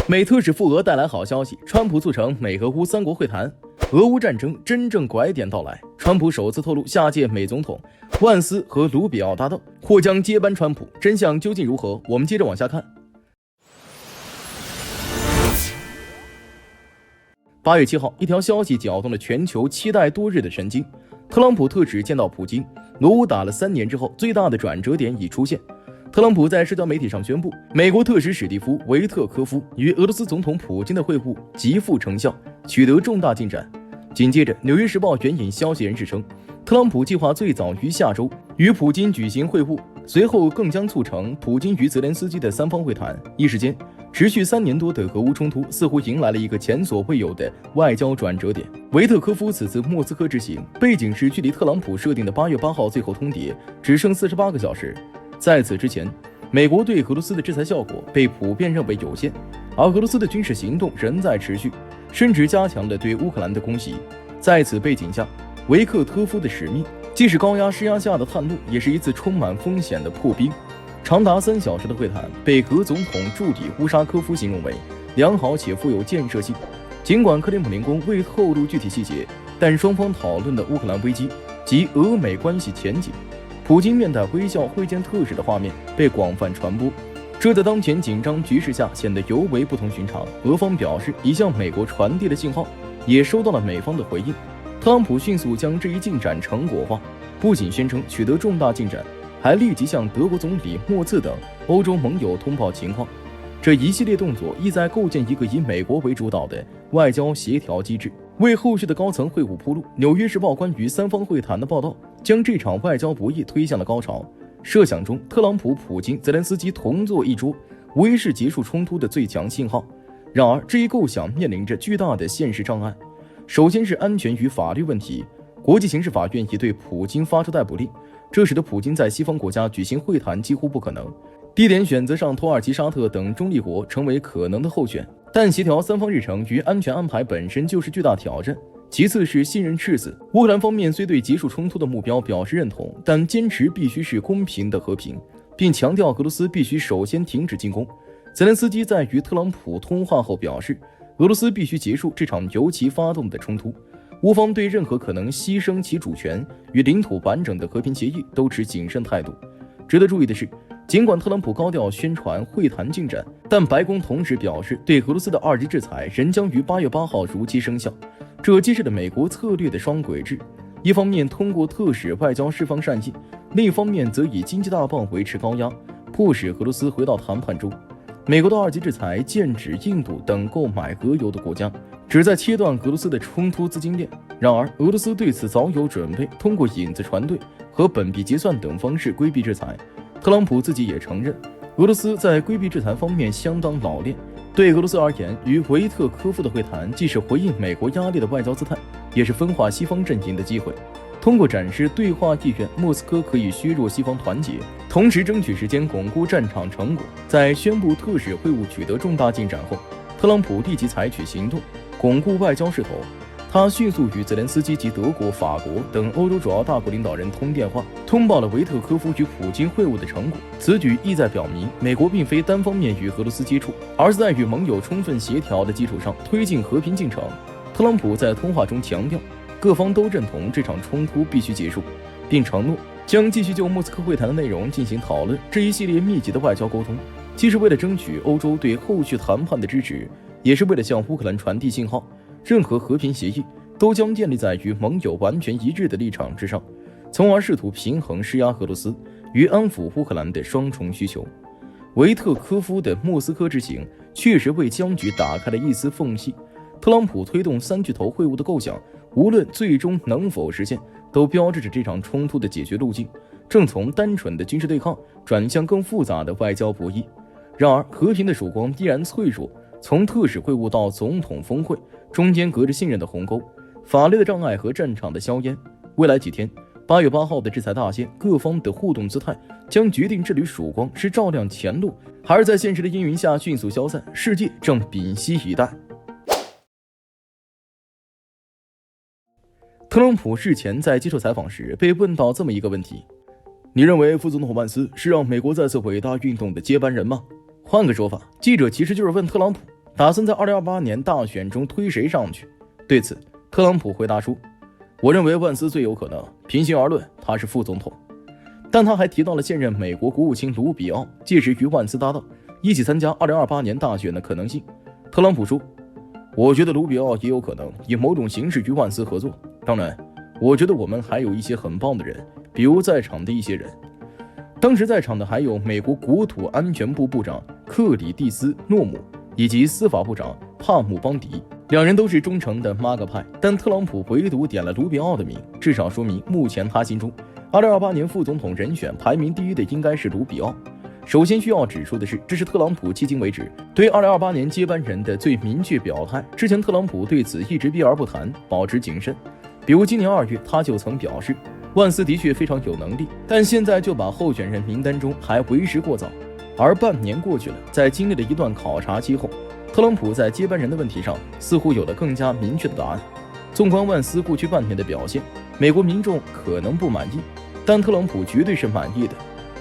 美特使赴俄带来好消息，川普促成美俄乌三国会谈，俄乌战争真正拐点到来。川普首次透露下届美总统万斯和卢比奥搭档或将接班川普，真相究竟如何？我们接着往下看。8月7号，一条消息搅动了全球期待多日的神经。特朗普特使见到普京，俄乌打了3年之后，最大的转折点已出现。特朗普在社交媒体上宣布，美国特使史蒂夫·维特科夫与俄罗斯总统普京的会晤极富成效，取得重大进展。紧接着，《纽约时报》援引消息人士称，特朗普计划最早于下周与普京举行会晤，随后更将促成普京与泽连斯基的3方会谈。一时间，持续3年多的俄乌冲突似乎迎来了一个前所未有的外交转折点。维特科夫此次莫斯科之行，背景是距离特朗普设定的8月8号最后通牒只剩48个小时。在此之前，美国对俄罗斯的制裁效果被普遍认为有限，而俄罗斯的军事行动仍在持续，甚至加强了对乌克兰的攻击。在此背景下，维克科夫的使命既是高压施压下的探路，也是一次充满风险的破冰。长达3小时的会谈被俄总统助理乌沙科夫形容为良好且富有建设性。尽管克里姆林宫未透露具体细节，但双方讨论的乌克兰危机及俄美关系前景。普京面带微笑会见特使的画面被广泛传播，这在当前紧张局势下显得尤为不同寻常。俄方表示已向美国传递了信号，也收到了美方的回应。特朗普迅速将这一进展成果化，不仅宣称取得重大进展，还立即向德国总理默茨等欧洲盟友通报情况。这一系列动作意在构建一个以美国为主导的外交协调机制，为后续的高层会晤铺路。《纽约时报》关于3方会谈的报道将这场外交博弈推向了高潮。设想中，特朗普、普京、泽连斯基同坐一桌，无疑是结束冲突的最强信号。然而，这一构想面临着巨大的现实障碍。首先是安全与法律问题，国际刑事法院已对普京发出逮捕令，这使得普京在西方国家举行会谈几乎不可能。地点选择上，土耳其、沙特等中立国成为可能的候选，但协调3方日程与安全安排本身就是巨大挑战。其次是信任赤子，乌克兰方面虽对结束冲突的目标表示认同，但坚持必须是公平的和平，并强调俄罗斯必须首先停止进攻。泽连斯基在与特朗普通话后表示，俄罗斯必须结束这场由其发动的冲突。乌方对任何可能牺牲其主权与领土完整的和平协议都持谨慎态度。值得注意的是，尽管特朗普高调宣传会谈进展，但白宫同时表示，对俄罗斯的2级制裁仍将于8月8号如期生效。这揭示了美国策略的双轨制，一方面通过特使外交释放善意，另一方面则以经济大棒维持高压，迫使俄罗斯回到谈判中。美国的2级制裁剑指印度等购买俄油的国家，旨在切断俄罗斯的冲突资金链。然而，俄罗斯对此早有准备，通过影子船队和本币结算等方式规避制裁。特朗普自己也承认，俄罗斯在规避制裁方面相当老练。对俄罗斯而言，与维特科夫的会谈既是回应美国压力的外交姿态，也是分化西方阵营的机会。通过展示对话意愿，莫斯科可以削弱西方团结，同时争取时间巩固战场成果。在宣布特使会晤取得重大进展后，特朗普立即采取行动，巩固外交势头。他迅速与泽连斯基及德国、法国等欧洲主要大国领导人通电话，通报了维特科夫与普京会晤的成果。此举意在表明，美国并非单方面与俄罗斯接触，而是在与盟友充分协调的基础上推进和平进程。特朗普在通话中强调，各方都认同这场冲突必须结束，并承诺将继续就莫斯科会谈的内容进行讨论。这一系列密集的外交沟通，既是为了争取欧洲对后续谈判的支持，也是为了向乌克兰传递信号，任何和平协议都将建立在与盟友完全一致的立场之上，从而试图平衡施压俄罗斯与安抚乌克兰的双重需求。维特科夫的莫斯科之行确实为僵局打开了一丝缝隙。特朗普推动3巨头会晤的构想，无论最终能否实现，都标志着这场冲突的解决路径正从单纯的军事对抗转向更复杂的外交博弈。然而，和平的曙光依然脆弱，从特使会晤到总统峰会，中间隔着信任的鸿沟、法律的障碍和战场的硝烟。未来几天，8月8号的制裁大限，各方的互动姿态将决定这缕曙光是照亮前路，还是在现实的阴云下迅速消散。世界正屏息以待。特朗普事前在接受采访时被问到这么一个问题：你认为副总统万斯是让美国再次伟大运动的接班人吗？换个说法，记者其实就是问特朗普，打算在2028年大选中推谁上去？对此，特朗普回答说：“我认为万斯最有可能，平心而论，他是副总统。”但他还提到了现任美国国务卿卢比奥届时与万斯搭档，一起参加2028年大选的可能性。特朗普说：“我觉得卢比奥也有可能以某种形式与万斯合作。当然，我觉得我们还有一些很棒的人，比如在场的一些人。”当时在场的还有美国国土安全部部长克里蒂斯诺姆以及司法部长帕姆邦迪，两人都是忠诚的MAGA派，但特朗普唯独点了卢比奥的名，至少说明目前他心中2028年副总统人选排名第一的应该是卢比奥。首先需要指出的是，这是特朗普迄今为止对2028年接班人的最明确表态。之前特朗普对此一直避而不谈，保持谨慎。比如今年2月，他就曾表示，万斯的确非常有能力，但现在就把候选人名单中还为时过早。而半年过去了，在经历了一段考察期后，特朗普在接班人的问题上似乎有了更加明确的答案。纵观万斯过去半年的表现，美国民众可能不满意，但特朗普绝对是满意的。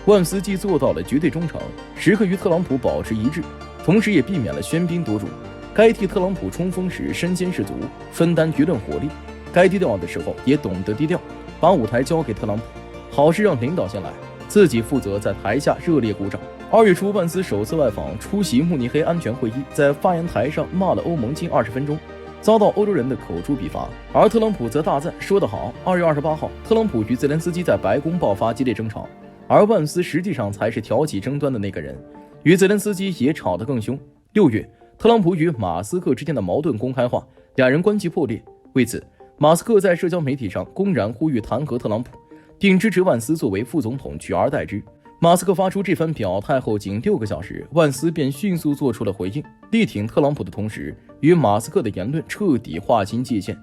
万斯既做到了绝对忠诚，时刻与特朗普保持一致，同时也避免了喧宾夺主。该替特朗普冲锋时身先士卒，分担舆论火力；该低调的时候也懂得低调，把舞台交给特朗普。好事让领导先来，自己负责在台下热烈鼓掌。2月初，万斯首次外访出席慕尼黑安全会议，在发言台上骂了欧盟近20分钟，遭到欧洲人的口诛笔伐。而特朗普则大赞说得好。2月28号，特朗普与泽连斯基在白宫爆发激烈争吵，而万斯实际上才是挑起争端的那个人，与泽连斯基也吵得更凶。6月，特朗普与马斯克之间的矛盾公开化，两人关系破裂。为此，马斯克在社交媒体上公然呼吁弹劾特朗普，并支持万斯作为副总统取而代之。马斯克发出这番表态后仅6个小时，万斯便迅速做出了回应，力挺特朗普的同时，与马斯克的言论彻底划清界限，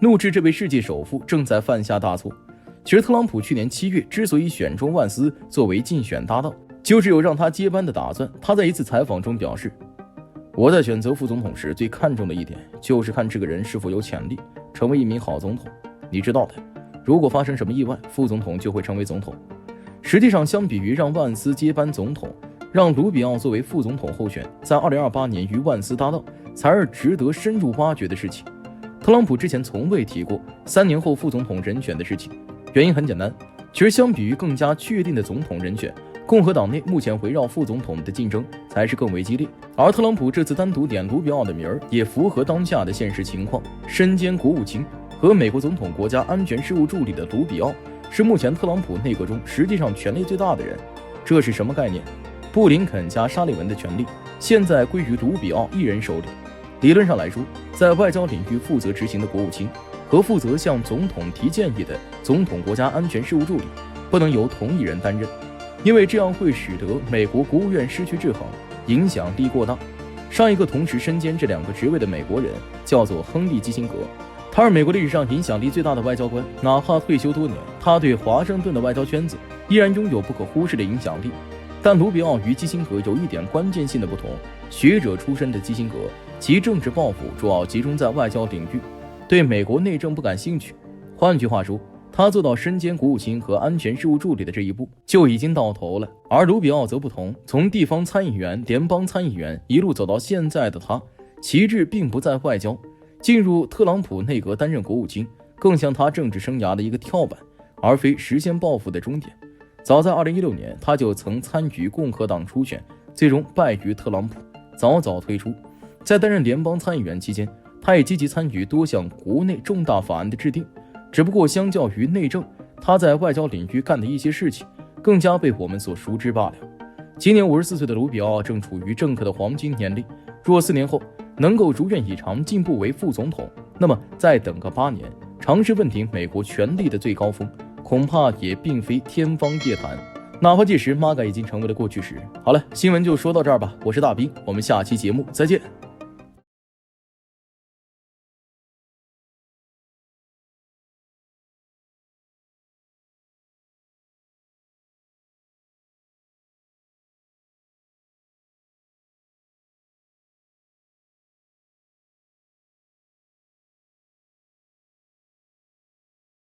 怒斥这位世界首富正在犯下大错。其实特朗普去年7月之所以选中万斯作为竞选搭档，就是有让他接班的打算。他在一次采访中表示，我在选择副总统时最看重的一点就是看这个人是否有潜力成为一名好总统。你知道的，如果发生什么意外，副总统就会成为总统。实际上，相比于让万斯接班总统，让卢比奥作为副总统候选，在2028年与万斯搭档，才是值得深入挖掘的事情。特朗普之前从未提过3年后副总统人选的事情，原因很简单，其实相比于更加确定的总统人选，共和党内目前围绕副总统的竞争才是更为激烈。而特朗普这次单独点卢比奥的名儿，也符合当下的现实情况。身兼国务卿和美国总统国家安全事务助理的卢比奥，是目前特朗普内阁中实际上权力最大的人。这是什么概念？布林肯加沙利文的权力现在归于卢比奥一人手里。理论上来说，在外交领域负责执行的国务卿和负责向总统提建议的总统国家安全事务助理不能由同一人担任，因为这样会使得美国国务院失去制衡，影响力过大。上一个同时身兼这2个职位的美国人叫做亨利·基辛格，他是美国历史上影响力最大的外交官，哪怕退休多年，他对华盛顿的外交圈子依然拥有不可忽视的影响力。但卢比奥与基辛格有一点关键性的不同，学者出身的基辛格，其政治抱负主要集中在外交领域，对美国内政不感兴趣。换句话说，他做到身兼国务卿和安全事务助理的这一步就已经到头了。而卢比奥则不同，从地方参议员、联邦参议员一路走到现在的他，旗帜并不在外交，进入特朗普内阁担任国务卿，更像他政治生涯的一个跳板，而非实现抱负的终点。早在2016年，他就曾参与共和党初选，最终败于特朗普，早早退出。在担任联邦参议员期间，他也积极参与多项国内重大法案的制定，只不过相较于内政，他在外交领域干的一些事情更加被我们所熟知罢了。今年54岁的卢比奥正处于政客的黄金年龄，若4年后能够如愿以偿进步为副总统，那么再等个8年，尝试问鼎美国权力的最高峰，恐怕也并非天方夜谭。哪怕届时MAGA已经成为了过去时。好了，新闻就说到这儿吧，我是大兵，我们下期节目再见。